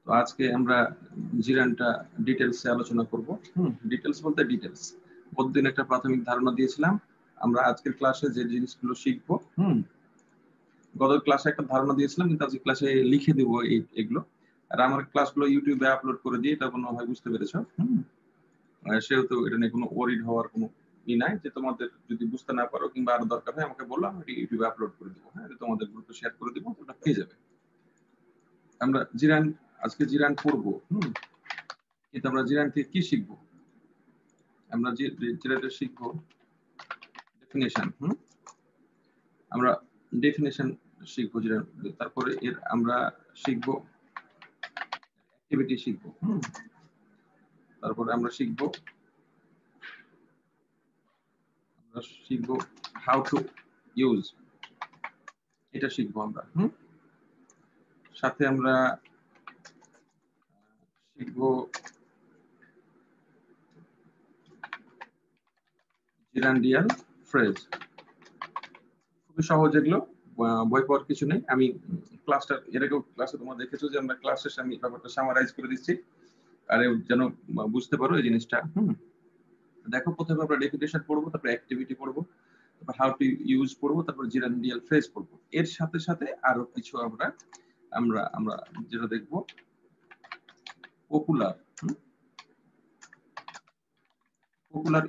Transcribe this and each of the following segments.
তো আজকে আমরা জিরানটা ডিটেলসে আলোচনা করব। ডিটেলস বলতে ডিটেলস, প্রতিদিন একটা প্রাথমিক ধারণা দিয়েছিলাম। আমরা আজকের ক্লাসে যে জিনিসগুলো শিখবো, গত ক্লাসে একটা ধারণা দিয়েছিলাম, কিন্তু আজকে ক্লাসে লিখে দেব এগুলো। আর আমার ক্লাসগুলো ইউটিউবে আপলোড করে দিয়ে এটা কোনো হয় বুঝতে পেরেছো। সেহেতু এটা নিয়ে কোনো ওয়ারিড হওয়ার কোনো নাই, যে তোমাদের যদি বুঝতে না পারো কিংবা আরো দরকার হয় আমাকে বললাম, আমি ইউটিউবে আপলোড করে দেবো। হ্যাঁ, তোমাদের গ্রুপে শেয়ার করে দেবো, ওটা পেয়ে যাবে। আমরা জিরান আজকে জিরান পড়বো, কিন্তু আমরা জিরান থেকে কি শিখবো? আমরা জিরানটা শিখবো ডেফিনেশন। আমরা ডেফিনেশন শিখবো জিরান, তারপরে এর আমরা শিখবো অ্যাক্টিভিটি শিখবো। তারপরে আমরা শিখবো হাউ টু ইউজ, এটা শিখবো আমরা। সাথে আমরা শিখবো জিরান্ডিয়াল ফ্রেজ। খুবই সহজ, এগুলো বই পড়ার কিছু নেই। আমি ক্লাসটা এর আগেও ক্লাসে তোমরা দেখেছো যে আমরা ক্লাস শেষে আমি ব্যাপারটা সামারাইজ করে দিচ্ছি, আর যেন বুঝতে পারো এই জিনিসটা। দেখো, প্রথমে আমরা ডেফিনেশন পড়বো, তারপর অ্যাক্টিভিটি পড়বো, তারপর হাউ টু ইউজ পড়বো, তারপর জিরান্ডিয়াল ফ্রেজ পড়বো। এর সাথে সাথে আরো কিছু আমরা আমরা আমরা যেটা দেখবো পপুলার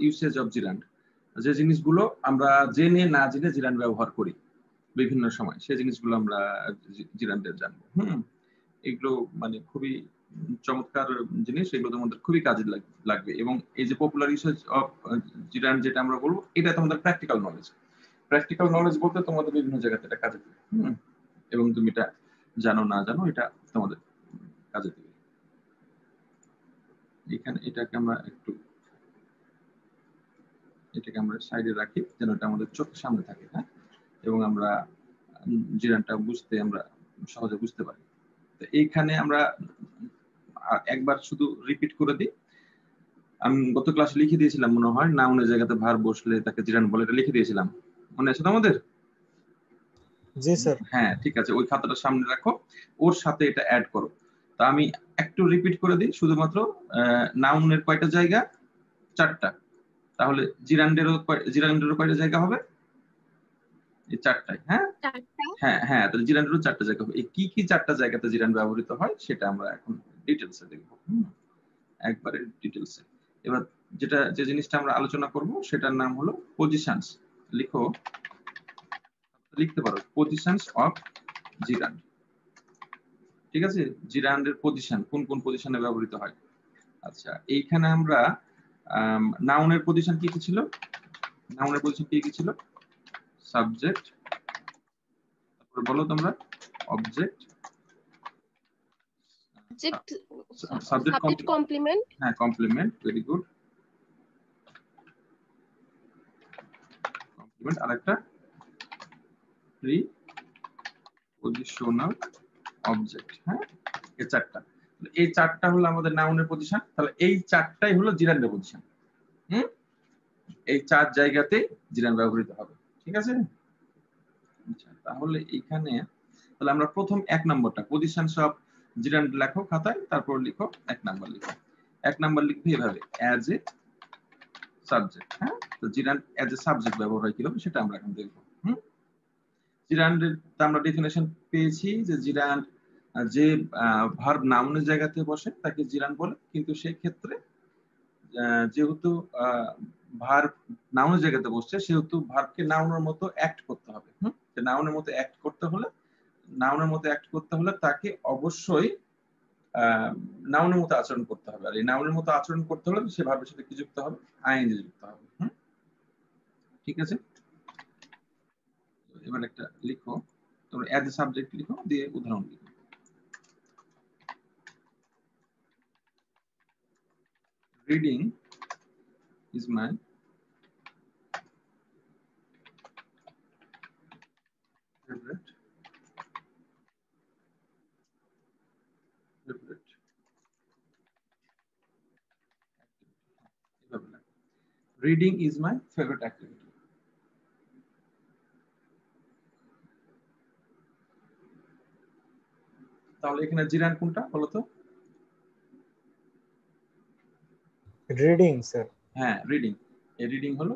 ইউসেজ অফ জিরান্ড, যে জিনিসগুলো আমরা জেনে না জেনে জিরান্ড ব্যবহার করি বিভিন্ন সময়, সেই জিনিসগুলো আমরা জিরান্ডের জানবো। এগুলো মানে খুবই চমৎকার জিনিস, এগুলো তোমাদের খুবই কাজে লাগবে। এবং এই যে পপুলার ইউসেজ অফ জিরান্ড যেটা আমরা বলবো, এটা তোমাদের প্র্যাকটিক্যাল নলেজ। প্র্যাকটিক্যাল নলেজ বলতে তোমাদের বিভিন্ন জায়গাতে এটা কাজে দেবে, এবং তুমি এটা জানো না জানো এটা তোমাদের কাজে দেবে। এখানে এটাকে আমরা সাইডে রাখি, যেন এটা আমাদের চোখের সামনে থাকে। হ্যাঁ, এবং আমরা জিরানটা আমরা সহজে বুঝতে পারি। তো এইখানে আমরা একবার শুধু রিপিট করে দিই। আমি গত ক্লাসে লিখে দিয়েছিলাম মনে হয়, নাউনের জায়গাতে ভার বসলে তাকে জিরান বলে, এটা লিখে দিয়েছিলাম, মনে আছে তোমাদের? জি স্যার। হ্যাঁ, ঠিক আছে, ওই খাতাটা সামনে রাখো, ওর সাথে এটা অ্যাড করো। তা আমি একটু রিপিট করে দিই, শুধুমাত্র নাউনের কয়টা জায়গা? 4টা। তাহলে জিরান্ডেরও কয়টা জায়গা হবে? এই 4টাই। হ্যাঁ হ্যাঁ হ্যাঁ, তাহলে জিরান্ডেরও 4টা জায়গা হবে। এই কি কি 4টা জায়গাতে জিরান ব্যবহৃত হয় সেটা আমরা এখন ডিটেলসে দেখবো, একবারে ডিটেলসে। এবার যে জিনিসটা আমরা আলোচনা করব সেটার নাম হলো পজিশনস। লিখতে পারো পজিশনস অফ জিরান্ড। ঠিক আছে, জিরান্ডের পজিশন কোন কোন পজিশনে ব্যবহৃত হয়। আচ্ছা, এইখানে আমরা নাউনের পজিশন কি কি ছিল? নাউনের পজিশন কি কি ছিল? সাবজেক্ট, তারপর বলো তোমরা অবজেক্ট, সাবজেক্ট কমপ্লিমেন্ট। হ্যাঁ, কমপ্লিমেন্ট, ভেরি গুড। কমপ্লিমেন্ট, আরেকটা প্রিপজিশনাল অবজেক্ট। হ্যাঁ, এই 4টা। এই 4টা হলো আমাদের নাউনের পজিশন। তাহলে এই 4টাই হলো জিরান্ডের পজিশন। এই 4 জায়গাতে জিরান ব্যবহৃত হবে। ঠিক আছে, আচ্ছা, তাহলে এখানে তাহলে আমরা প্রথম 1 নম্বরটা পজিশনস অফ জিরান্ড লেখো খাতায়, তারপর লিখো 1 নাম্বার লিখো। 1 নাম্বার লিখবে এভাবে, অ্যাজ এ সাবজেক্ট। হ্যাঁ, তো জিরান্ড অ্যাজ এ সাবজেক্ট ব্যবহার হয় কিভাবে সেটা আমরা এখন দেখব। জিরান্ডের আমরা ডেফিনেশন পেয়েছি যে জিরান্ড যে ভার্ব নাউনের জায়গাতে বসে তাকে জিরান্ড বলে, কিন্তু সেই ক্ষেত্রে যেহেতু ভার্ব নাউনের জায়গাতে বসছে, সেহেতু ভার্বকে নাউনের মতো অ্যাক্ট করতে হবে। নাউনের মতো অ্যাক্ট করতে হলে তাকে অবশ্যই নাউনের মতো আচরণ করতে হবে। আর এই নাউনের মতো আচরণ করতে হলে সে ভার্বের সাথে কি যুক্ত হবে? আইএনজি যুক্ত হবে। ঠিক আছে, এবার একটা লিখো, তোমরা অ্যাজ এ সাবজেক্ট লিখো, দিয়ে উদাহরণ লিখো। Reading is my favorite reading is my favorite activity. তাহলে এখানে জিরান কোনটা বলো তো? Reading sir. হ্যাঁ রিডিং, এই রিডিং হলো,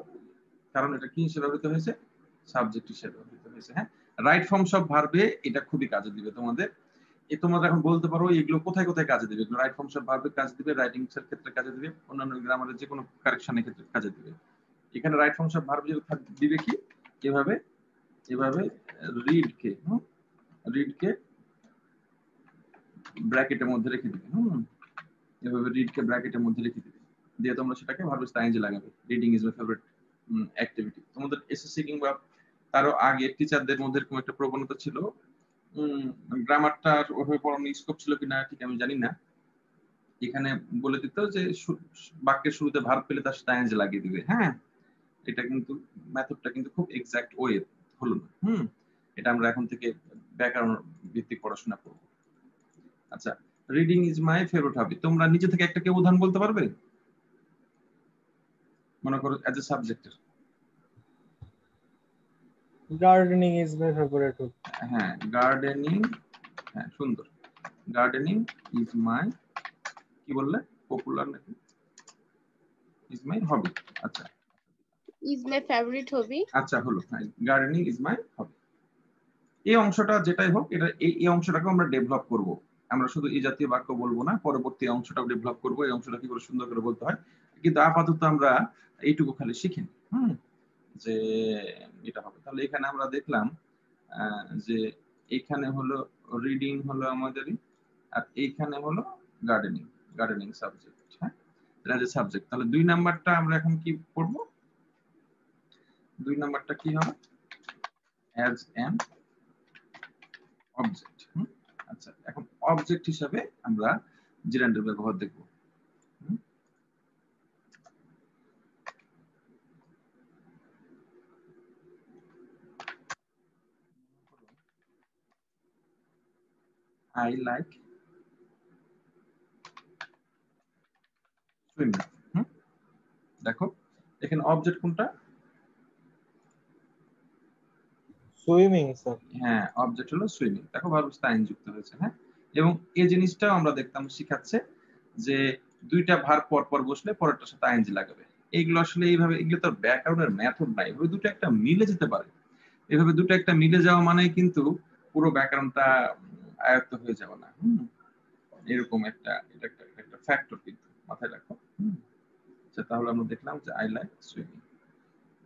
কারণ এটা কি হিসেবে ব্যবহৃত হয়েছে, সাবজেক্ট হিসেবে ব্যবহৃত হয়েছে। হ্যাঁ, রাইট ফর্ম সব ভার্বে এটা খুবই কাজে দিবে তোমাদের। তোমরা এখন বলতে পারো এগুলো কোথায় কোথায় কাজে দিবে, রাইট ফর্ম সব ভার্বে কাজে দিবে, রাইটিং এর ক্ষেত্রে কাজে দিবে, অন্যান্য গ্রামারের যে কোনো কারেকশনের ক্ষেত্রে কাজে দিবে। এখানে রাইট ফর্ম সব ভার্ব দিবে কি, এভাবে এভাবে রিড কে ব্র্যাকেটের মধ্যে রেখে দিবে। এভাবে রিড কে ব্র্যাকেটের মধ্যে রেখে দিবে, দিয়ে তোমরা সেটাকে ভার্ব আইএনজি লাগাবে। Reading is my favourite activity. তোমাদের এসএসসি কিংবা তারও আগে টিচারদের মধ্যে এরকম একটা প্রবণতা ছিল, গ্রামারটার ওভাবে পড়ানোর স্কোপ ছিল কিনা ঠিক আমি জানি না, এখানে বলে দিত যে বাক্যের শুরুতে ভার্ব পেলে তার সাথে আইএনজি লাগিয়ে দিবে। হ্যাঁ, এটা কিন্তু মেথডটা কিন্তু খুব এক্সাক্ট ওয়ে হলো না। এটা আমরা এখন থেকে ব্যাকরণ ভিত্তিক পড়াশোনা করব। আচ্ছা, reading is my favourite hobby, তোমরা নিজে থেকে একটা কেউ উদাহরণ বলতে পারবে, মনে করো অ্যাজ এ সাবজেক্টের। Gardening is my favourite hobby. হ্যাঁ গার্ডেনিং, হ্যাঁ সুন্দর, গার্ডেনিং ইজ মাই, কি বললে, পপুলার নাকি ইজ মাই হবি? আচ্ছা, ইজ মাই ফেভারিট হবি। আচ্ছা হলো, গার্ডেনিং ইজ মাই হবি। এই অংশটা যেটাই হোক, এটা এই অংশটাকে আমরা ডেভেলপ করব। আমরা শুধু এই জাতীয় বাক্য বলবো না, পরবর্তী অংশটাও ডেভেলপ করব, এই অংশটা কি করে সুন্দর করে বলতে হয়। কিন্তু আপাতত আমরা এইটুকু খালি শিখিনি, যে এটা হবে। তাহলে এখানে আমরা দেখলাম যে এখানে হলো রিডিং হলো আমাদেরই, আর এইখানে হলো গার্ডেনিং সাবজেক্ট। হ্যাঁ, এটা যে সাবজেক্ট। তাহলে 2 নাম্বারটা আমরা এখন কি পড়ব, 2 নাম্বারটা কি হবে, অ্যাজ অ্যান অবজেক্ট। আচ্ছা, এখন অবজেক্ট হিসাবে আমরা জিরান্ডের ব্যবহার দেখব। I like swimming. দেখো এখানে অবজেক্ট কোনটা, সুইমিং স্যার। হ্যাঁ অবজেক্ট হলো সুইমিং। দেখো ভার্ব স্থায়ী যুক্ত হয়েছে। হ্যাঁ, এবং এই জিনিসটাও আমরা দেখতাম শিখাচ্ছে যে দুইটা ভার্ব পর পর বসলে পরেরটার সাথে আইএনজি লাগাবে। এইগুলো আসলে এইভাবে, এগুলো তো ব্যাকরণের মেথড নাই, এভাবে দুটো একটা মিলে যেতে পারে। এভাবে দুটো একটা মিলে যাওয়া মানে কিন্তু পুরো ব্যাকরণটা আয়ত্ত হয়ে যাবে না। এরকম একটা, এটা একটা ফ্যাক্টর কিন্তু মাথায় রাখো। আচ্ছা, তাহলে আমরা দেখলাম যে আই লাইক সুইমিং।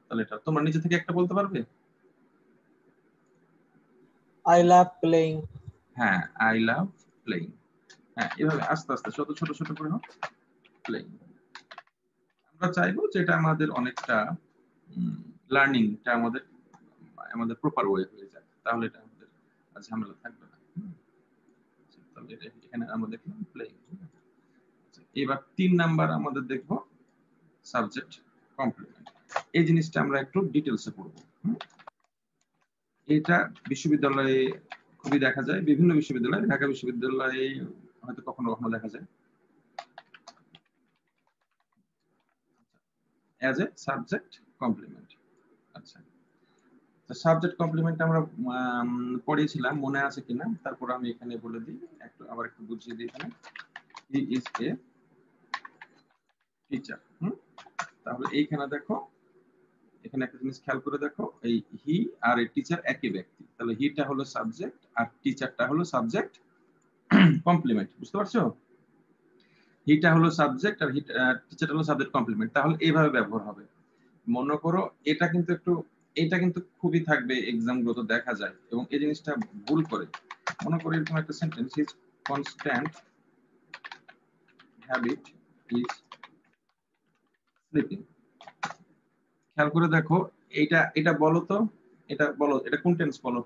তাহলে এটা তোমরা নিজে থেকে একটা বলতে পারবে, আই লাভ প্লেইং। হ্যাঁ আই লাভ প্লেইং। হ্যাঁ, এভাবে আস্তে আস্তে ছোট ছোট ছোট করে হোক প্লেইং। আমরা চাইবো যে এটা আমাদের অনেকটা লার্নিংটা আমাদের প্রপার ওয়ে হয়ে যায়, তাহলে এটা আমাদের ঝামেলা থাকবে না। তাহলে এটা এখানে আমরা দেখলাম প্লেইং। এবার 3 নাম্বার আমাদের দেখব সাবজেক্ট কমপ্লিমেন্ট। এই জিনিসটা আমরা একটু ডিটেইলসে পড়ব। এটা বিশ্ববিদ্যালয়ে খুবই দেখা যায়, বিভিন্ন বিশ্ববিদ্যালয়ে, ঢাকা বিশ্ববিদ্যালয়ে হয়তো কখনো কখনো দেখা যায় অ্যাজ এ সাবজেক্ট কমপ্লিমেন্ট। আচ্ছা, সাবজেক্ট কমপ্লিমেন্ট আমরা পড়িয়েছিলাম, মনে আছে কিনা, তারপর আমি এখানে বলে দিই, আবার একটু বুঝিয়ে দিই। এখানে হি ইজ এ টিচার। তাহলে এইখানে দেখো, এখানে একটা জিনিস খেয়াল করে দেখো, এই হি আর এই টিচার একই ব্যক্তি। তাহলে হিটা হলো সাবজেক্ট আর টিচারটা হলো সাবজেক্ট কমপ্লিমেন্ট। বুঝতে পারছো, হিটা হলো সাবজেক্ট আর টিচারটা হলো সাবজেক্ট কমপ্লিমেন্ট। তাহলে এইভাবে ব্যবহার হবে। মনে করো এটা কিন্তু খুবই থাকবে এক্সাম গুলোতে দেখা যায়, এবং এই জিনিসটা ভুল করে। মনে করো এরকম একটা sentence, his constant habit is sleeping. খেয়াল করে দেখো, এটা বলো তো, এটা বলো, এটা কোন টেন্স বলো,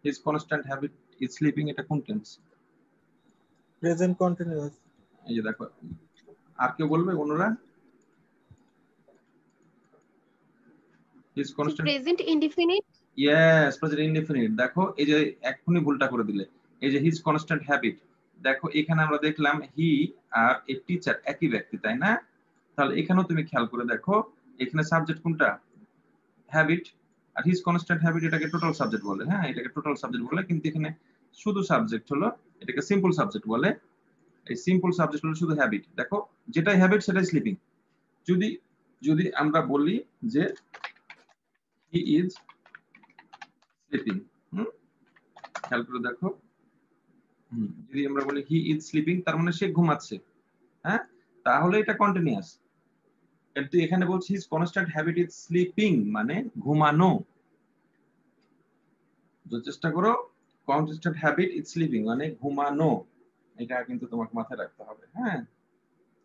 his constant habit is sleeping, এটা কোন টেন্স? Present continuous. এই যে দেখো, আর কেউ বলবে অন্যরা? His constant, present indefinite. Yes, present indefinite. দেখো এই যে এখনই ভুলটা করে দিলে, এই যে হিজ কনস্ট্যান্ট হ্যাবিট, দেখো এখানে আমরা দেখলাম হি আর এ টিচার একই ব্যক্তি, তাই না? তাহলে এখানেও তুমি খেয়াল করে দেখো, এখানে সাবজেক্ট কোনটা, হ্যাবিট, আর হিজ কনস্ট্যান্ট হ্যাবিট এটাকে টোটাল সাবজেক্ট বলে। হ্যাঁ, এটাকে টোটাল সাবজেক্ট বলে, কিন্তু এখানে শুধু সাবজেক্ট হলো, এটাকে সিম্পল সাবজেক্ট বলে। এই সিম্পল সাবজেক্ট হলো শুধু হ্যাবিট। দেখো যেটাই হ্যাবিট সেটাই স্লিপিং, যদি যদি আমরা বলি যে হি ইজ স্লিপিং, খেয়াল করে দেখো, যদি আমরা বলি হি ইজ স্লিপিং তার মানে সে ঘুমাচ্ছে, হ্যাঁ, তাহলে এটা কন্টিনিউয়াস। কিন্তু এখানে বলছি his constant habit is sleeping মানে ঘুমানো। চেষ্টা করো, কনস্ট্যান্ট হ্যাবিট ইজ স্লিপিং মানে ঘুমানো, এটা কিন্তু তোমাকে মাথায় রাখতে হবে, হ্যাঁ।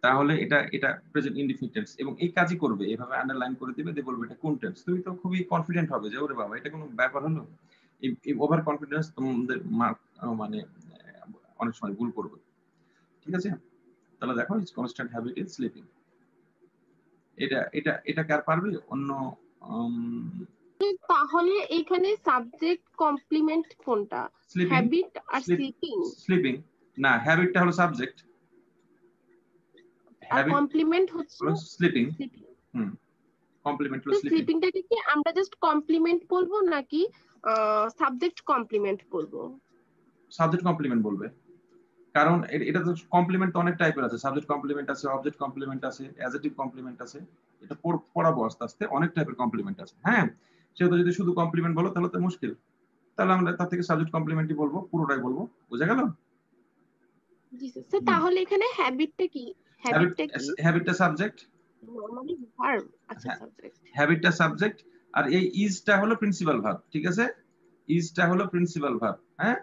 তাহলে এটা এটা প্রেজেন্ট ইনডিফিনিট টেন্স এবং এই কাজই করবে, এভাবে আন্ডারলাইন করে দিবে, দিয়ে বলবে এটা কোন টেন্স। তুমি তো খুবই কনফিডেন্ট হবে যে ওরে বাবা এটা কোনো ব্যাপার হলো। এই ওভার কনফিডেন্স তোমাদের মানে অনেক সময় ভুল করবে, ঠিক আছে। তাহলে দেখো is constant habit is sleeping, এটা এটা এটা কার পারবে অন্য। তাহলে এখানে সাবজেক্ট কমপ্লিমেন্ট কোনটা, sleeping, habit are sleeping? Sleeping না, হ্যাবিটটা হলো সাবজেক্ট, আর হ্যাবিট কমপ্লিমেন্ট হচ্ছে হলো স্লিপিং। স্লিপিং। কমপ্লিমেন্ট হলো তো স্লিপিং। স্লিপিংটাকে কি আমরা জাস্ট কমপ্লিমেন্ট বলবো নাকি সাবজেক্ট কমপ্লিমেন্ট বলবো? সাবজেক্ট কমপ্লিমেন্ট বলবে, কারণ এটা তো কমপ্লিমেন্ট অনেক টাইপের আছে, সাবজেক্ট কমপ্লিমেন্ট আছে, অবজেক্ট কমপ্লিমেন্ট আছে, অ্যাডজেক্টিভ কমপ্লিমেন্ট আছে, এটা পড়াবো আস্তে আস্তে, অনেক টাইপের কমপ্লিমেন্ট আছে, হ্যাঁ। সেহেতু যদি শুধু কমপ্লিমেন্ট বলো তাহলে তো মুশকিল, তাহলে আমরা তার থেকে সাবজেক্ট কমপ্লিমেন্টই বলবো, পুরোটাই বলবো, বুঝা গেল? জি স্যার। তাহলে এখানে হ্যাবিটটা কি? হ্যাবিটটা কি হ্যাবিটটা সাবজেক্ট, নরমালি ভার্ব? আচ্ছা, হ্যাঁ, সাবজেক্ট। হ্যাবিটটা সাবজেক্ট, আর এই ইজটা হলো প্রিন্সিপাল ভার্ব, ঠিক আছে, ইজটা হলো প্রিন্সিপাল ভার্ব, হ্যাঁ।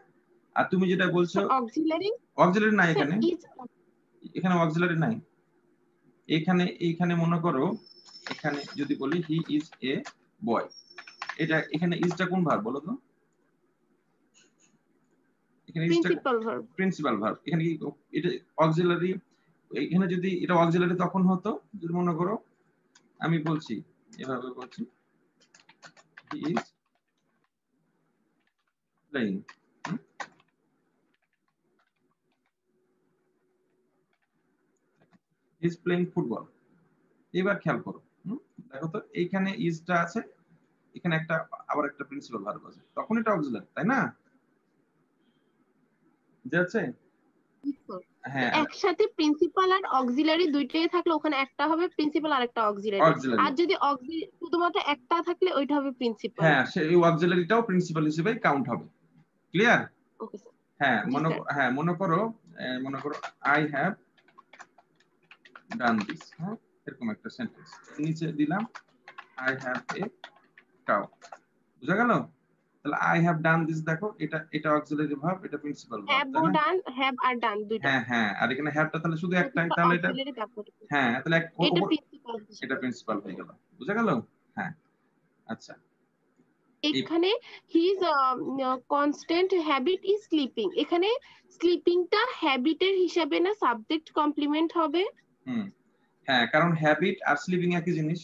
আর তুমি যেটা বলছো অক্সিলারি, অক্সিলারি নাই স্যার এখানে, ইজ, এখানে অক্সিলারি নাই। এইখানে মনে করো, এখানে যদি বলি হি ইজ এ বয়, এটা এখানে ইজটা কোন ভার্ব বলো তো? এখানে ইজটা প্রিন্সিপাল ভার্ব। প্রিন্সিপাল ভার্ব, এখানে কি এটা অক্সিলারি? এখানে যদি এটা অক্সিলারি তখন হতো যদি মনে করো আমি বলছি এভাবে বলছি he is playing, he is playing football. এবার খেয়াল করো, দেখো তো এইখানে ইজটা আছে, এখানে একটা আবার একটা প্রিন্সিপাল ভার্ব আছে, তখন এটা অক্সিলারি, তাই না? বুঝা হ্যাঁ, একসাথে প্রিন্সিপাল আর অক্সিলারি দুইটাই থাকলে ওখানে একটা হবে প্রিন্সিপাল আর একটা অক্সিলারি, অক্সিলারি, আর যদি শুধুমাত্র একটা থাকলে ওইটা হবে প্রিন্সিপাল। হ্যাঁ, সেই অক্সিলারিটাও প্রিন্সিপাল হিসেবে কাউন্ট হবে, ক্লিয়ার? Okay sir. হ্যাঁ, জি স্যার। মনে করো আই হ্যাভ ডান দিস, হ্যাঁ, এরকম একটা সেন্টেন্স নিচে দিলাম আই হ্যাভ এ কাউ, বুঝা গেল? তাহলে আই হ্যাভ ডান দিস, দেখো এটা এটা অক্সিলারি ভার্ব, এটা প্রিন্সিপাল ভার্ব, হ্যাভ তাই ও না? ডান, হ্যাভ আর ডান দুইটা। হ্যাঁ হ্যাঁ, আর এখানে হ্যাভটা তাহলে শুধু একটাই, তাহলে এটা অক্সিলারি তারপর হ্যাঁ, তাহলে এটা প্রিন্সিপাল এটা হিসেবে। প্রিন্সিপাল হয়ে গেল, বুঝা গেল? হ্যাঁ, আচ্ছা। এখানে his constant habit is sleeping, এখানে স্লিপিংটা হ্যাবিটের হিসাবে না সাবজেক্ট কমপ্লিমেন্ট হবে? হ্যাঁ, কারণ হ্যাবিট আর স্লিপিং একই জিনিস,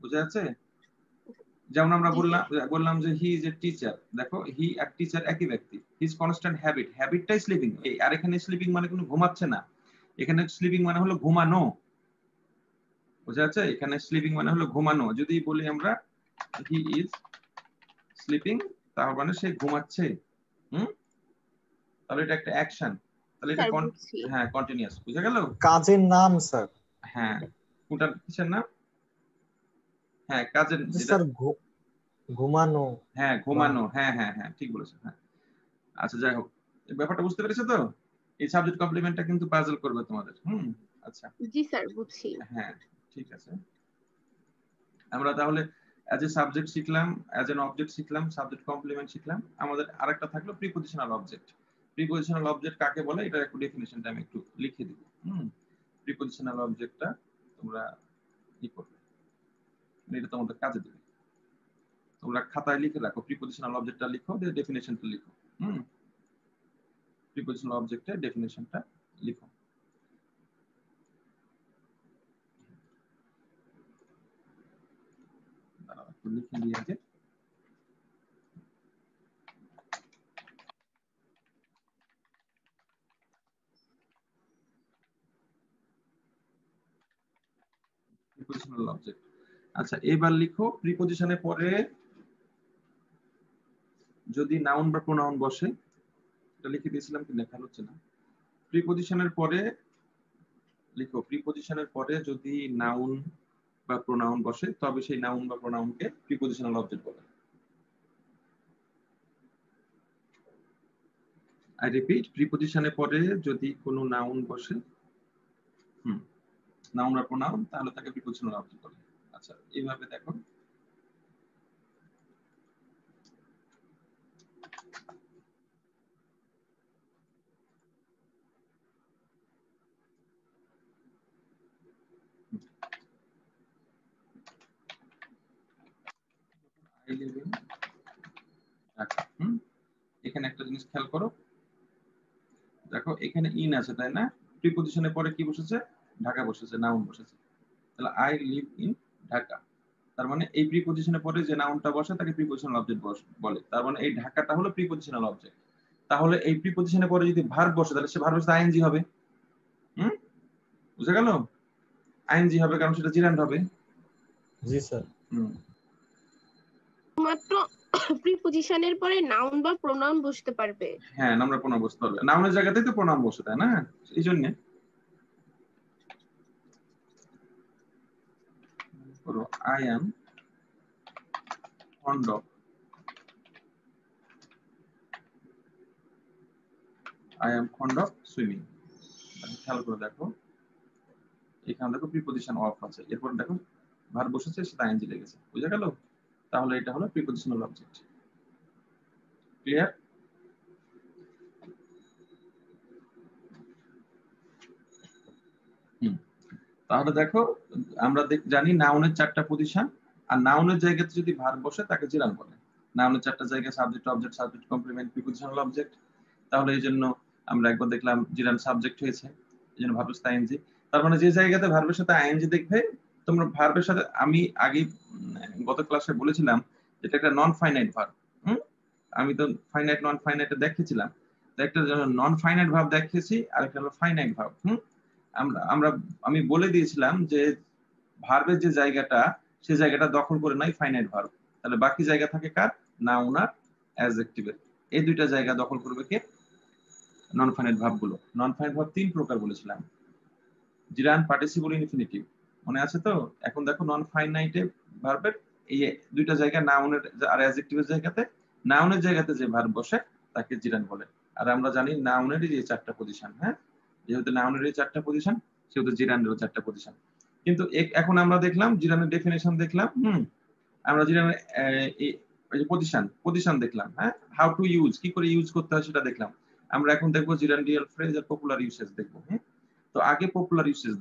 বুঝা যাচ্ছে? যেমন আমরা বললাম যে হি ইজ এ টিচার, দেখো হি আর টিচার একই ব্যক্তি, হিজ কনস্ট্যান্ট হ্যাবিটটাই স্লিপিং, আর এখানে স্লিপিং মানে কোনো ঘুমাচ্ছে না, এখানে স্লিপিং মানে হলো ঘুমানো, বুঝা যাচ্ছে? এখানে স্লিপিং মানে হলো ঘুমানো। যদি বলি আমরা হি ইজ স্লিপিং তার মানে সে ঘুমাচ্ছে, তাহলে এটা একটা অ্যাকশন, তাহলে এটা হ্যাঁ কন্টিনিউয়াস, বুঝা গেল? কাজের নাম স্যার। হ্যাঁ, কোনটা কিসের নাম? হ্যাঁ, কাজের, যেটা স্যার ঘুমানো। হ্যাঁ ঘুমানো, হ্যাঁ হ্যাঁ হ্যাঁ, ঠিক বলেছো, হ্যাঁ। আচ্ছা, যাই হোক, এই ব্যাপারটা বুঝতে পেরেছো তো? এই সাবজেক্ট কমপ্লিমেন্টটা কিন্তু পাজল করবে তোমাদের, আচ্ছা। জি স্যার, বুঝছি। হ্যাঁ, ঠিক আছে। আমরা তাহলে অ্যাজ এ সাবজেক্ট শিখলাম, অ্যাজ এন অবজেক্ট শিখলাম, সাবজেক্ট কমপ্লিমেন্ট শিখলাম, আমাদের আরেকটা থাকলো প্রিপজিশনাল অবজেক্ট। প্রিপজিশনাল অবজেক্ট কাকে বলে এটা একটু ডেফিনিশনটা আমি একটু লিখে দিব। প্রিপজিশনাল অবজেক্টটা তোমরা কি করবে, এটা তোমাদের কাজে দেবে, তোমরা খাতায় লিখে রাখো, প্রিপজিশনাল অবজেক্টটা লিখো, দিয়ে ডেফিনিশনটা লিখো। প্রিপজিশনাল অবজেক্টের ডেফিনিশনটা লিখো। একটু লিখে দিয়ে আগে প্রিপজিশনাল অবজেক্ট। আচ্ছা, এবার লিখো প্রিপজিশনের পরে যদি নাউন বা প্রোনাউন বসে, এটা লিখে দিয়েছিলাম কি লেখা হচ্ছে না। প্রিপজিশনের পরে লিখো, প্রিপজিশনের পরে যদি নাউন বা প্রোনাউন বসে তবে সেই নাউন বা প্রোনাউনকে প্রিপজিশনাল অবজেক্ট বলে। আই রিপিট, প্রিপজিশনের পরে যদি কোনো নাউন বসে, নাউন বা প্রোনাউন, তাহলে তাকে প্রিপজিশনাল অবজেক্ট বলে। আচ্ছা, এইভাবে দেখো, এখানে একটা জিনিস খেয়াল করো, দেখো এখানে ইন আছে তাই না, প্রিপজিশনের পরে কি বসেছে, ঢাকা বসেছে, নাউন বসেছে। তাহলে আই লিভ ইন ঢাকা, তার মানে এই প্রিপজিশনের পরে যে নাউনটা বসে তাকে প্রিপজিশনাল অবজেক্ট বলে। তার মানে এই ঢাকাটা হলো প্রিপজিশনাল অবজেক্ট। তাহলে এই প্রিপজিশনের পরে যদি ভার্ব বসে তাহলে সে ভার্বের সাথে আইএনজি হবে। বুঝে গেল? আইএনজি হবে কারণ সেটা জিরান্ড হবে। জি স্যার। মাত্র প্রিপজিশনের পরে নাউন বা প্রোনাউন বসতে পারবে। হ্যাঁ, নাউন বা প্রোনাউন বসতে পারবে। নাউনের জায়গাতেই তো প্রোনাউন বসে, তাই না? এই জন্য I am fond of, I am fond of swimming। খেয়াল করে দেখো, এখানে দেখো প্রিপজিশন অফ আছে, এরপর দেখো ভার্ব বসেছে, সেটা আইএনজি লেগেছে। বুঝে গেল? তাহলে এটা হলো প্রিপজিশনাল অবজেক্ট। ক্লিয়ার? তাহলে দেখো, আমরা জানি নাউনের 4টা পজিশন, আর নাউনের জায়গাতে যদি ভার্ব বসে তাকে জিরান বলে। নাউনের 4টা জায়গায় subject, object, subject complement, prepositional object. তাহলে এই জন্য আমরা একবার দেখলাম জিরান সাবজেক্ট হয়েছে, এই জন্য ভার্বের সাথে আইএনজি। তার মানে যে জায়গাতে ভার্বের সাথে আইএনজি দেখবে, তোমরা ভার্বের সাথে, আমি আগে গত ক্লাসে বলেছিলাম এটা একটা নন ফাইনাইট ভার্ব। আমি তো ফাইনাইট নন ফাইনাইটে দেখিয়েছিলাম, একটা নন ফাইনাইট ভার্ব দেখিয়েছি, আর একটা হলো ফাইনাইট ভার্ব। আমি বলে দিয়েছিলাম যে ভার্বের যে জায়গাটা, সেই জায়গাটা দখল করে নাই ফাইনাইট ভার্ব, তাহলে বাকি জায়গা থাকে কার, নাউন আর অ্যাডজেক্টিভের। এই দুইটা জায়গা দখল করবে কে, নন ফাইনাইট ভার্ব গুলো। নন ফাইনাইট ভার্ব 3 প্রকার বলেছিলাম, জিরান, পার্টিসিপল, ইনফিনিটিভ, মনে আছে তো? এখন দেখো নন ফাইনাইটে ভার্বের এই দুইটা জায়গা, নাউনের আর অ্যাডজেক্টিভের জায়গাতে, নাউনের জায়গাতে যে ভার্ব বসে তাকে জিরান বলে। আর আমরা জানি নাউনেরই যে 4টা পজিশন, হ্যাঁ, যেহেতু নাউনের এই 4টা পজিশন, সেহেতু জিরানেরও 4টা পজিশন। কিন্তু এখন আমরা দেখলাম জিরানের ডেফিনেশন দেখলাম, আমরা জিরানের পজিশন দেখলাম, হ্যাঁ, হাউ টু ইউজ, কি করে ইউজ করতে হয় সেটা দেখলাম। আমরা এখন দেখবো জিরান্ডিয়াল ফ্রেজ আর পপুলার ইউসেজ দেখবো। তো আগে পপুলার ইউসেজ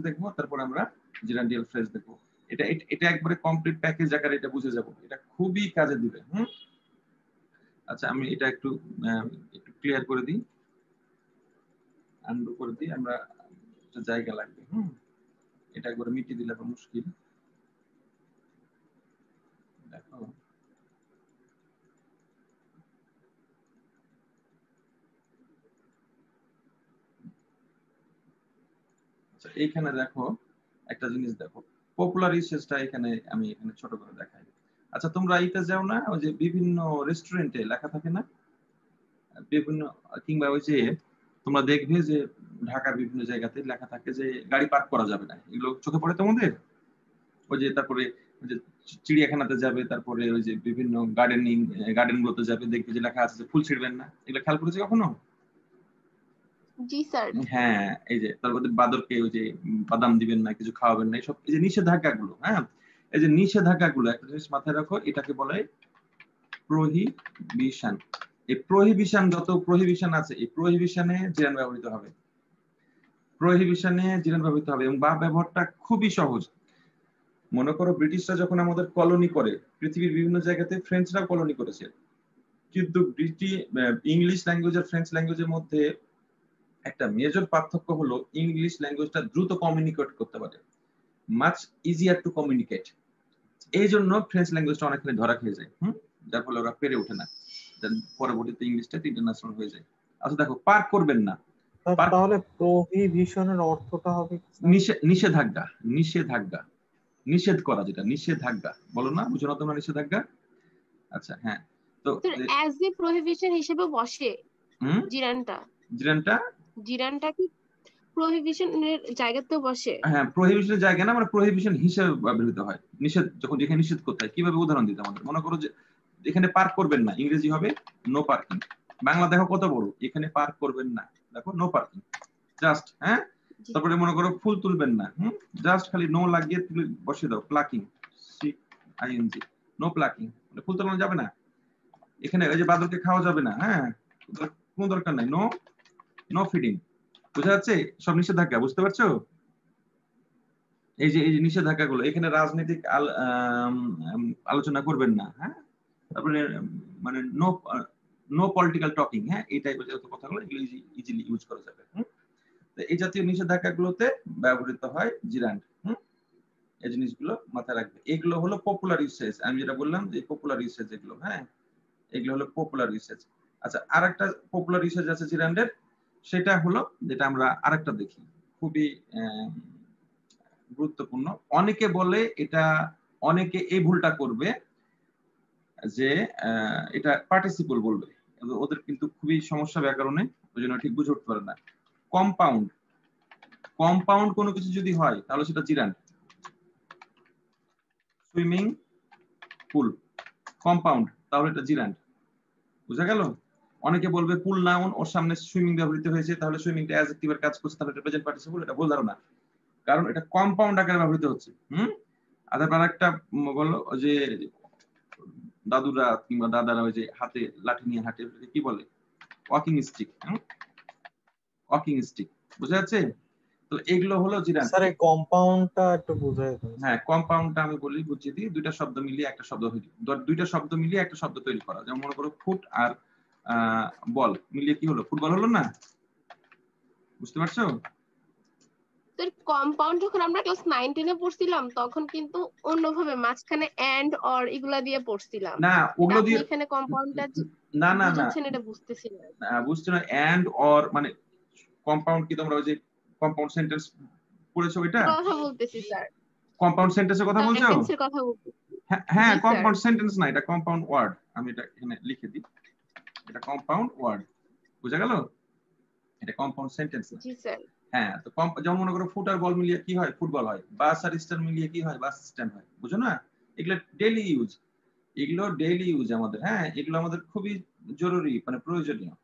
দেখবো, তারপর আমরা জিরান্ডিয়াল ফ্রেজ দেখবো। এটা একবারে কমপ্লিট প্যাকেজ আকারে এটা বুঝে যাব, এটা খুবই কাজে দিবে। আচ্ছা, আমি এটা একটু ক্লিয়ার করে দিই, আনডু করে দিই, আমরা জায়গা লাগবে। এটা একবারে মিটিয়ে দিলে আবার মুশকিল। দেখো, এইখানে দেখো একটা জিনিস, দেখো পপুলার ইউসেজটা এখানে আমি ছোট করে দেখাই। আচ্ছা, তোমরা এইটা যাও না, ওই যে বিভিন্ন রেস্টুরেন্টে লেখা থাকে না, বিভিন্ন, কিংবা ওই যে তোমরা দেখবে যে ঢাকার বিভিন্ন জায়গাতে লেখা থাকে যে গাড়ি পার্ক করা যাবে না, এগুলো চোখে পড়ে তোমাদের? ওই যে তারপরে ওই যে চিড়িয়াখানাতে যাবে, তারপরে ওই যে বিভিন্ন গার্ডেন গুলোতে যাবে, দেখবে যে লেখা আছে যে ফুল ছিড়বেন না, এগুলো খেয়াল করেছে কখনো? জি স্যার। হ্যাঁ, এই যে তারপরে বাদরকে ওই যে বাদাম দিবেন না, কিছু খাওয়াবেন না, এইসব এই যে নিষেধাজ্ঞা গুলো, হ্যাঁ, এই যে নিষেধাজ্ঞা গুলো, একটা জিনিস মাথায় রাখো, এটাকে বলে প্রহিবিশন। এই প্রহিবিশন, যত প্রহিবিশন আছে, এই প্রহিবিশনে জিরান ব্যবহৃত হবে, এবং বা ব্যবহারটা খুবই সহজ। মনে করো ব্রিটিশরা যখন আমাদের কলোনি করে, পৃথিবীর বিভিন্ন জায়গাতে ফ্রেঞ্চরাও কলোনি করেছে, কিন্তু ইংলিশ ল্যাঙ্গুয়েজ আর ফ্রেঞ্চ ল্যাঙ্গুয়েজের মধ্যে একটা মেজর পার্থক্য হলো ইংলিশ ল্যাঙ্গুয়েজটা দ্রুত কমিউনিকেট করতে পারে, মাচ ইজিয়ার টু কমিউনিকেট। এই জন্য ফ্রেঞ্চ ল্যাঙ্গুয়েজটা অনেকখানি ধরা খেয়ে যায়, যার ফলে ওরা পেরে ওঠে না, পরবর্তীতে ইংলিশটা ইন্টারন্যাশনাল হয়ে যায়। আচ্ছা দেখো, পার্ক করবেন না, তাহলে প্রহিবিশনের অর্থটা হবে নিষেধাজ্ঞা, নিষেধ করা, যেটা নিষেধাজ্ঞা বলো না, বুঝো না তোমরা নিষেধাজ্ঞা? আচ্ছা, হ্যাঁ, তো অ্যাজ এ প্রহিবিশন হিসেবে বসে জিরানটা কি প্রহিবিশনের জায়গাতে বসে। হ্যাঁ, প্রহিবিশনের জায়গা না, মানে প্রহিবিশন হিসেবে ব্যবহৃত হয়। নিষেধ, যখন যেখানে নিষেধ করতে হয়। কিভাবে উদাহরণ দিতে আমাদের, মনে করো যে এখানে পার্ক করবেন না, ইংরেজি হবে নো পার্কিং। বাংলা দেখো কত বড়, এখানে পার্ক করবেন না, দেখো নো পার্কিং জাস্ট। হ্যাঁ, তারপরে মনে করো ফুল তুলবেন না, জাস্ট খালি নো লাগিয়ে তুলে বসিয়ে দাও, plucking, C I N G, no plucking, ফুল তোলানো যাবে না। এখানে ওই যে বাদরকে খাওয়া যাবে না, হ্যাঁ, কোনো দরকার নাই, নো নো ফিডিং। বুঝা যাচ্ছে? সব নিষেধাজ্ঞা, বুঝতে পারছো? এই যে নিষেধাজ্ঞা গুলো, এখানে রাজনৈতিক আলোচনা করবেন না, হ্যাঁ, তারপরে মানে নো নো পলিটিক্যাল টকিং, হ্যাঁ, এই টাইপের যত কথাগুলো এগুলো ইজিলি ইউজ করা যাবে। এই জাতীয় নিষেধাজ্ঞাগুলোতে ব্যবহৃত হয় জিরান্ড। এই জিনিসগুলো মাথায় রাখবে। এগুলো হলো পপুলার ইউসেজ, আমি যেটা বললাম যে পপুলার ইউসেজ এগুলো, হ্যাঁ, এগুলো হলো পপুলার ইউসেজ। আচ্ছা, আরেকটা পপুলার ইউসেজ আছে জিরান্ডের, সেটা হলো যেটা আমরা আরেকটা দেখি, খুবই গুরুত্বপূর্ণ। অনেকে বলে এটা, অনেকে এই ভুলটা করবে যে এটা পার্টিসিপল বলবে, ওদের কিন্তু খুবই সমস্যা ব্যাকরণে, ওই জন্য ঠিক বুঝে উঠতে পারে না। কম্পাউন্ড, কম্পাউন্ড কোনো কিছু যদি হয় তাহলে সেটা জিরান্ড। সুইমিং পুল কম্পাউন্ড, তাহলে এটা জিরান্ড। বুঝা গেল? অনেকে বলবে পুল নাউন, ওর সামনে সুইমিং ব্যবহৃত হয়েছে, তাহলে সুইমিংটা অ্যাডজেক্টিভের কাজ করছে, তাহলে এটা প্রেজেন্ট পার্টিসিপল। এটা ভুল ধারণা, কারণ এটা কম্পাউন্ড আকারে ব্যবহৃত হচ্ছে। আর একটা বলো যে দাদুরা কিংবা দাদারা ওই যে হাতে লাঠি নিয়ে হাঁটে, কি বলে? Walking stick. ওয়াকিং স্টিক, বুঝা যাচ্ছে? তো এগুলো হলো জিরান্ড। স্যার এই কম্পাউন্ডটা একটু বুঝাই দেন। হ্যাঁ, কম্পাউন্ডটা আমি বলি, বুঝিয়ে দিই। দুইটা শব্দ মিলিয়ে একটা শব্দ তৈরি, দুইটা শব্দ মিলিয়ে একটা শব্দ তৈরি করা। যেমন মনে করো ফুট আর বল মিলিয়ে কি হলো? ফুটবল হলো না? বুঝতে পারছো? তোর কম্পাউন্ড যখন আমরা ক্লাস 9-10 এ পড়ছিলাম তখন কিন্তু অন্যভাবে মাঝখানে এন্ড অর এগুলা দিয়ে পড়ছিলাম। না, ওগুলো আপনি দিয়ে এখানে কম্পাউন্ডটা না না না বুঝাচ্ছেন এটা বুঝতেছি না। বুঝছো না? এন্ড অর মানে কম্পাউন্ড কি তোমরা ওই যে কম্পাউন্ড সেন্টেন্স পড়েছো? ওইটা কথা বলতেছি স্যার, কম্পাউন্ড সেন্টেন্সের কথা বলছো? সেন্টেন্সের কথা বলতেছি। হ্যাঁ, জি স্যার। কম্পাউন্ড সেন্টেন্স না, এটা কম্পাউন্ড ওয়ার্ড। আমি এটা এখানে লিখে দিই, এটা কম্পাউন্ড ওয়ার্ড। বুঝা গেল? এটা কম্পাউন্ড সেন্টেন্স না। জি স্যার। হ্যাঁ, তো যেমন মনে করো ফুট আর বল মিলিয়ে কি হয়? ফুটবল হয়। বাস আর স্ট্যান্ড মিলিয়ে কি হয়? বাস স্ট্যান্ড হয়। বুঝো না? এগুলো ডেইলি ইউজ, এগুলো ডেইলি ইউজ আমাদের। হ্যাঁ, এগুলো আমাদের খুবই জরুরি, মানে প্রয়োজনীয়।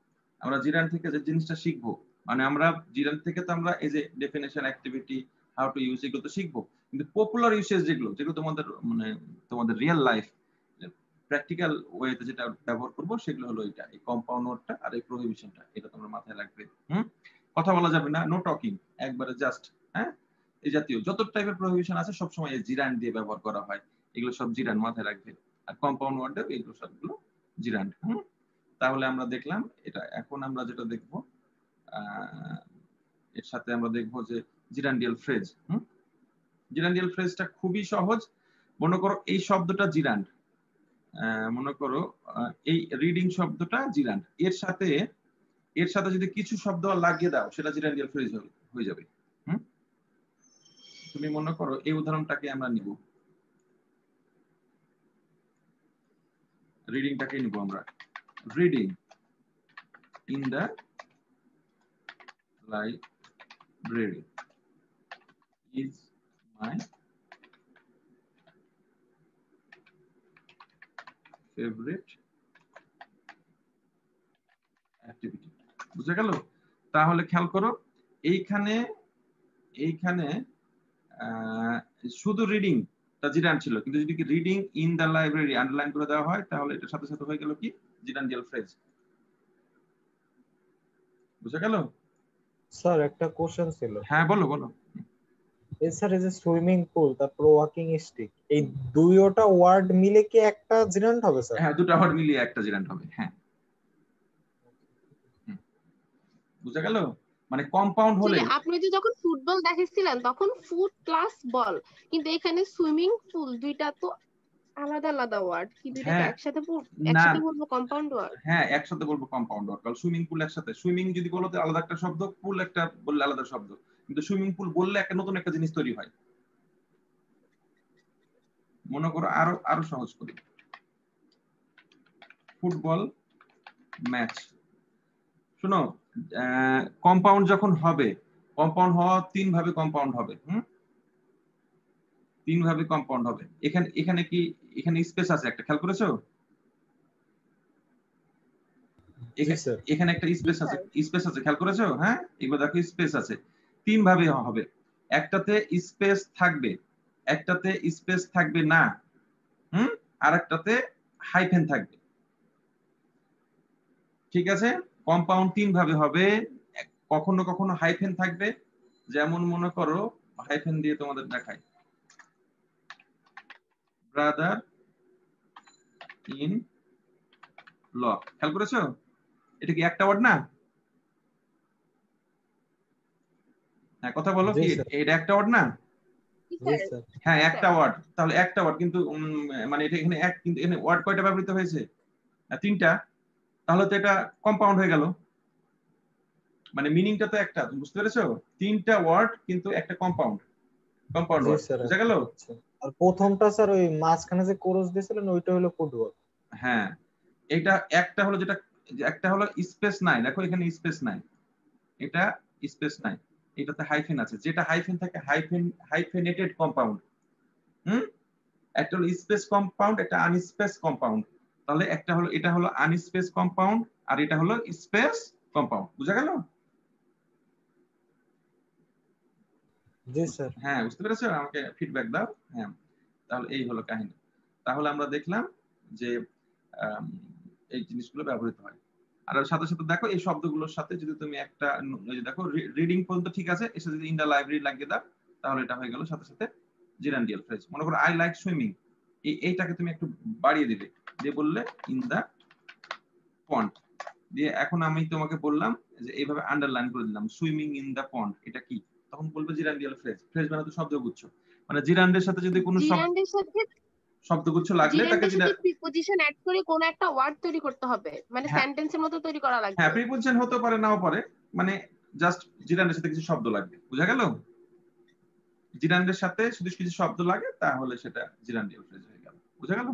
আমরা জিরান থেকে যে জিনিসটা শিখবো, মানে আমরা জিরান থেকে তো আমরা এই যে definition, activity, how to use, এগুলো তো শিখবো। কিন্তু পপুলার ইউসেজ যেগুলো, যেগুলো তোমাদের মানে তোমাদের রিয়েল লাইফ প্র্যাকটিক্যাল ওয়েতে যেটা ব্যবহার করবো, সেগুলো হলো এটা, এই কম্পাউন্ড ওয়ার্ডটা আর এই প্রহিবিশনটা। এটা তোমরা মাথায় রাখবে। কথা বলা যাবে না, নো টকিং, একবারে জাস্ট। হ্যাঁ, এই জাতীয় যত টাইপের প্রহিবিশন আছে সবসময় এই জিরান দিয়ে ব্যবহার করা হয়। এগুলো সব জিরান, মাথায় রাখবে। আর কম্পাউন্ড ওয়ার্ডের এগুলো সবগুলো জিরান। তাহলে আমরা দেখলাম এটা। এখন আমরা যেটা দেখবো এর সাথে আমরা দেখবো যে জিরান্ডিয়াল ফ্রেজ। জিরান্ডিয়াল ফ্রেজটা খুবই সহজ। মনে করো এই শব্দটা জিরান্ড, মনে করো এই রিডিং শব্দটা জিরান্ড, এর সাথে যদি কিছু শব্দ লাগিয়ে দাও সেটা জিরান্ডিয়াল ফ্রেজ হয়ে যাবে। তুমি মনে করো এই উদাহরণটাকে আমরা নিব, রিডিংটাকে নিব আমরা। Reading in the library is my favourite activity. বুঝা গেল? তাহলে খেয়াল করো, এইখানে শুধু রিডিং জিরান্ড ছিল, কিন্তু যদি reading in the library underline করে দেওয়া হয় তাহলে এটার সাথে সাথে হয়ে গেল কি জিরান্ডিয়াল ফ্রেজ। বুঝা গেল? স্যার একটা কোশ্চেন ছিল। হ্যাঁ, বলো বলো। এই স্যার এই যে সুইমিং পুল তারপর ওয়াকিং স্টিক, এই দুইটা ওয়ার্ড মিলে কি একটা জিরান্ড হবে স্যার? হ্যাঁ, দুটো ওয়ার্ড মিলিয়ে একটা জিরান্ড হবে। হ্যাঁ, বুঝা গেল? মানে কম্পাউন্ড হলে, আপনি যে যখন ফুটবল দেখাচ্ছিলেন তখন ফুট প্লাস বল, কিন্তু এখানে সুইমিং পুল দুইটা তো আলাদা আলাদা ওয়ার্ড, কি দুইটাকে হ্যাঁ না, একসাথে বলবো কম্পাউন্ড ওয়ার্ড? হ্যাঁ একসাথে বলবো কম্পাউন্ড ওয়ার্ড। কারণ সুইমিং পুল একসাথে, সুইমিং যদি বলো তো আলাদা একটা শব্দ, পুল একটা বললে আলাদা শব্দ, কিন্তু সুইমিং পুল বললে একটা নতুন একটা জিনিস তৈরি হয়। মনে করো আরো সহজ করি, ফুটবল ম্যাচ। শোনো, কম্পাউন্ড যখন হবে কম্পাউন্ড হওয়া তিন ভাবে কম্পাউন্ড হবে। তিন ভাবে কম্পাউন্ড হবে। এখানে এখানে কি এখানে স্পেস আছে একটা, খেয়াল করেছো? জি স্যার। এখানে একটা স্পেস আছে, স্পেস আছে, খেয়াল করেছো? হ্যাঁ, এবার দেখো স্পেস আছে। তিন ভাবে হবে, একটাতে স্পেস থাকবে, একটাতে স্পেস থাকবে না, আর একটাতে হাইফেন থাকবে। ঠিক আছে, কম্পাউন্ড তিন ভাবে হবে, কখনো কখনো হাইফেন থাকবে, যেমন মনে করো হাইফেন দিয়ে তোমাদের দেখাই, ব্রাদার ইন ল, খেয়াল করেছো? এটা কি একটা ওয়ার্ড না? হ্যাঁ, কথা বলো, জি কি স্যার। এটা একটা ওয়ার্ড না? জি স্যার। হ্যাঁ, একটা ওয়ার্ড। তাহলে একটা ওয়ার্ড, কিন্তু মানে এটা এখানে এক, কিন্তু এখানে ওয়ার্ড কয়টা ব্যবহৃত হয়েছে? তিনটা। তাহলে তো এটা কম্পাউন্ড হয়ে গেল, মানে মিনিংটা তো একটা, তুমি বুঝতে পেরেছো? তিনটা ওয়ার্ড কিন্তু একটা কম্পাউন্ড, কম্পাউন্ড জি ওয়ার্ড, স্যার। বুঝা গেল? আর প্রথমটা স্যার ওই মাঝখানে যে কোরস দিয়েছিলেন ওইটা হলো ফুটবল। হ্যাঁ, এটা একটা হলো যেটা, একটা হলো স্পেস নাই, দেখো এখানে স্পেস নাই, এটা স্পেস নাই, এটাতে হাইফেন আছে, যেটা হাইফেন থাকে হাইফেনেটেড কম্পাউন্ড। একটা হলো স্পেস কম্পাউন্ড, একটা আনস্পেস কম্পাউন্ড। তাহলে একটা হলো, এটা হলো আনস্পেস কম্পাউন্ড, আর এটা হলো স্পেস কম্পাউন্ড, বুঝা গেল? জি স্যার। হ্যাঁ, বুঝতে পেরেছো? আমাকে ফিডব্যাক দাও। হ্যাঁ, তাহলে এই হলো কাহিনী। তাহলে আমরা দেখলাম যে এই জিনিসগুলো ব্যবহৃত হয়। আর সাথে সাথে দেখো এই শব্দগুলোর সাথে যদি তুমি একটা, দেখো রিডিং পর্যন্ত ঠিক আছে, এসে যদি ইন দা লাইব্রেরি লাগিয়ে দাও, তাহলে এটা হয়ে গেল সাথে সাথে জিরান্ডিয়াল ফ্রেজ। মনে করো আই লাইক সুইমিং, এইটাকে তুমি একটু বাড়িয়ে দিলে, দিয়ে বললে ইন দা পন্ড, দিয়ে এখন আমি তোমাকে বললাম যে এইভাবে আন্ডারলাইন করে দিলাম সুইমিং ইন দা পন্ড, এটা কি? তখন বলবে জিরান্ডিয়াল ফ্রেজ। ফ্রেজ মানে তো শব্দগুচ্ছ, মানে জিরান্ডের সাথে যদি কোনো জিরান্ডের সাথে শব্দগুচ্ছ লাগলে তাকে জিরান্ডের সাথে প্রিপজিশন অ্যাড করে কোন একটা ওয়ার্ড তৈরি করতে হবে, মানে হ্যাঁ, সেন্টেন্সের মতো তৈরি করা লাগবে। হ্যাঁ, প্রিপজিশন হতে পারে, নাও পারে, মানে জাস্ট জিরান্ডের সাথে কিছু শব্দ লাগবে, বুঝা গেল? জিরান্ডের সাথে শুধু কিছু শব্দ লাগে, তাহলে সেটা জিরান্ডিয়াল ফ্রেজ হয়ে গেল, বুঝা গেল?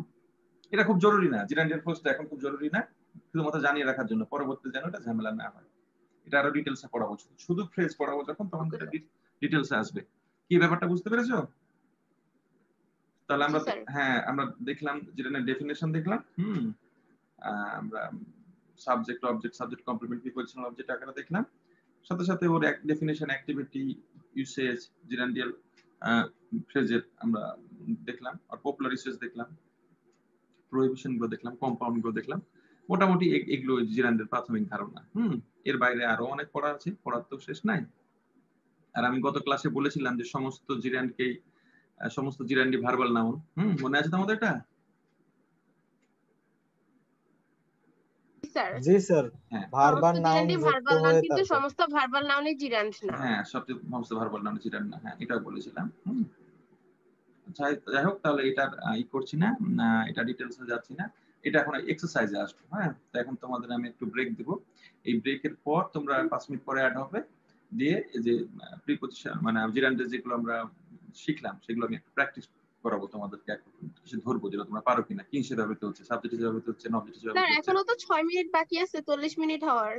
এটা খুব জরুরি না, জিরান্ডিয়াল ফ্রেজটা এখন খুব জরুরি না, শুধুমাত্র জানিয়ে রাখার জন্য, পরবর্তীতে যেন এটা ঝামেলা না হয়। এটা আরো ডিটেলসে পড়াবো, শুধু ফ্রেজ পড়াবো যখন, তখন এটা ডিটেলসে আসবে। কি ব্যাপারটা বুঝতে পেরেছো? তাহলে আমরা, হ্যাঁ, আমরা দেখলাম জিরানের ডেফিনেশন দেখলাম, আমরা subject object subject complement prepositional object আকারে দেখলাম, সাথে সাথে ওর ডেফিনেশন অ্যাক্টিভিটি ইউসেজ জিরান্ডিয়াল ফ্রেজের আমরা দেখলাম, আর পপুলার ইউসেজ দেখলাম, প্রোহিবিশন গুলো দেখলাম, কম্পাউন্ড গুলো দেখলাম। মোটামুটি এগুলো জিরান্ডের প্রাথমিক ধারণা। এর বাইরে আরো অনেক পড়া আছে, পড়ার তো শেষ নাই। আর আমি গত ক্লাসে বলেছিলাম যে সমস্ত জিরান্ডি ভার্বাল নাউন, মনে আছে তোমাদের এটা? জি স্যার। ভার্বাল নাউন যুক্ত হয়ে কিন্তু সমস্ত ভার্বাল নাউনই জিরান্ড না। হ্যাঁ, সমস্ত ভার্বাল নাউন জিরান্ড না, হ্যাঁ, এটাও বলেছিলাম। যাই হোক, তাহলে এটার করছি না, এটা ডিটেলসে যাচ্ছি না, এটা এখন এক্সারসাইজে আসবে। হ্যাঁ, তো এখন তোমাদের আমি একটু ব্রেক দিব, এই ব্রেকের পর তোমরা 5 মিনিট পরে অ্যাড হবে, দিয়ে এই যে প্রিপজিশন মানে জিরান্ডের যেগুলো আমরা শিখলাম সেগুলো আমি একটু প্র্যাকটিস করাবো তোমাদেরকে, কিছু ধরবো যেটা তোমরা পারো কিনা, কি হিসেবে ব্যবহৃত হচ্ছে, সাবজেক্ট হিসেবে ব্যবহৃত হচ্ছে, অবজেক্ট হিসেবে ব্যবহৃত হচ্ছে। এখনো তো 6 মিনিট বাকি আছে, 40 মিনিট হওয়ার।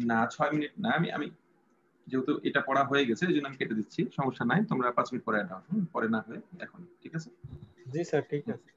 না, 6 মিনিট না, আমি যেহেতু এটা পড়া হয়ে গেছে এই জন্য আমি কেটে দিচ্ছি, সমস্যা নাই, তোমরা 5 মিনিট পরে অ্যাড হবে, পরে না হয়ে এখন, ঠিক আছে? জি স্যার, ঠিক আছে।